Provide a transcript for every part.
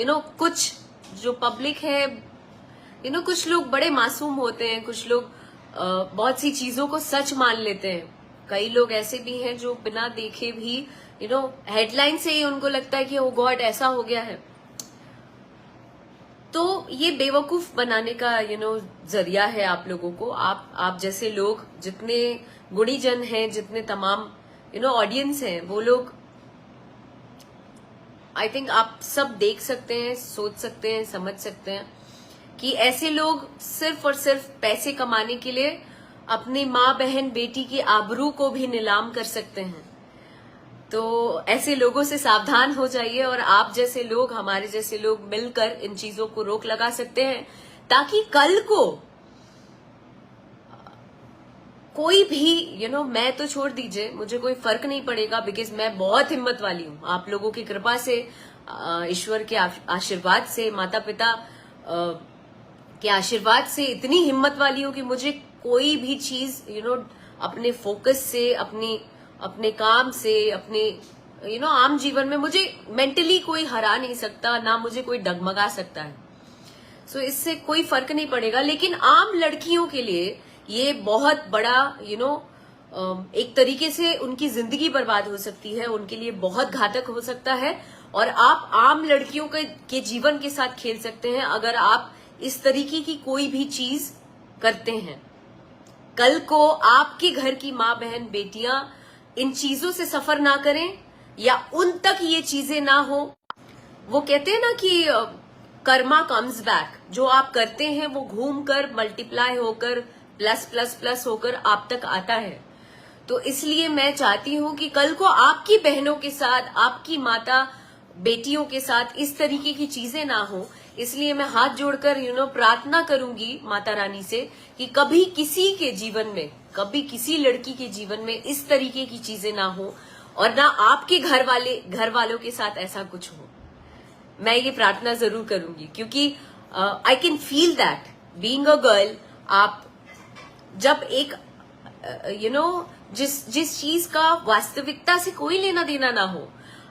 कुछ जो पब्लिक है, कुछ लोग बड़े मासूम होते हैं, कुछ लोग बहुत सी चीजों को सच मान लेते हैं। कई लोग ऐसे भी हैं जो बिना देखे भी हेडलाइन से ही उनको लगता है कि ओ गॉड ऐसा हो गया है। तो ये बेवकूफ बनाने का जरिया है आप लोगों को। आप जैसे लोग, जितने गुणीजन हैं, जितने तमाम ऑडियंस हैं, वो लोग आई थिंक आप सब देख सकते हैं, सोच सकते हैं, समझ सकते हैं कि ऐसे लोग सिर्फ और सिर्फ पैसे कमाने के लिए अपनी माँ बहन बेटी की आबरू को भी नीलाम कर सकते हैं। तो ऐसे लोगों से सावधान हो जाइए, और आप जैसे लोग, हमारे जैसे लोग मिलकर इन चीजों को रोक लगा सकते हैं, ताकि कल को कोई भी मैं तो छोड़ दीजिए, मुझे कोई फर्क नहीं पड़ेगा, बिकॉज मैं बहुत हिम्मत वाली हूं। आप लोगों की कृपा से, ईश्वर के आशीर्वाद से, माता पिता के आशीर्वाद से इतनी हिम्मत वाली हूं कि मुझे कोई भी चीज अपने फोकस से, अपने काम से, अपने आम जीवन में मुझे मेंटली कोई हरा नहीं सकता, ना मुझे कोई डगमगा सकता है। सो इससे कोई फर्क नहीं पड़ेगा। लेकिन आम लड़कियों के लिए ये बहुत बड़ा एक तरीके से उनकी जिंदगी बर्बाद हो सकती है, उनके लिए बहुत घातक हो सकता है। और आप आम लड़कियों के जीवन के साथ खेल सकते हैं अगर आप इस तरीके की कोई भी चीज करते हैं। कल को आपके घर की माँ बहन बेटियां इन चीजों से सफर ना करें, या उन तक ये चीजें ना हो। वो कहते हैं ना कि कर्मा कम्स बैक, जो आप करते हैं वो घूम कर, मल्टीप्लाई होकर, प्लस प्लस प्लस होकर आप तक आता है। तो इसलिए मैं चाहती हूं कि कल को आपकी बहनों के साथ, आपकी माता बेटियों के साथ इस तरीके की चीजें ना हो। इसलिए मैं हाथ जोड़कर प्रार्थना करूंगी माता रानी से कि कभी किसी के जीवन में, कभी किसी लड़की के जीवन में इस तरीके की चीजें ना हो, और ना आपके घर वालों के साथ ऐसा कुछ हो। मैं ये प्रार्थना जरूर करूंगी, क्योंकि I can feel that being a girl, आप जब एक जिस चीज का वास्तविकता से कोई लेना देना ना हो,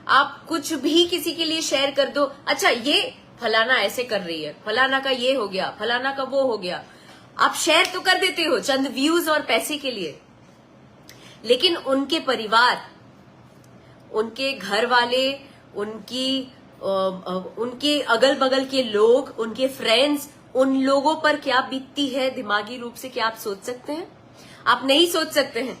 आप कुछ भी किसी के लिए शेयर कर दो, अच्छा ये फलाना ऐसे कर रही है, फलाना का ये हो गया, फलाना का वो हो गया, आप शेयर तो कर देते हो चंद व्यूज और पैसे के लिए। लेकिन उनके परिवार, उनके घर वाले, उनके अगल बगल के लोग, उनके फ्रेंड्स, उन लोगों पर क्या बीतती है दिमागी रूप से, क्या आप सोच सकते हैं? आप नहीं सोच सकते हैं।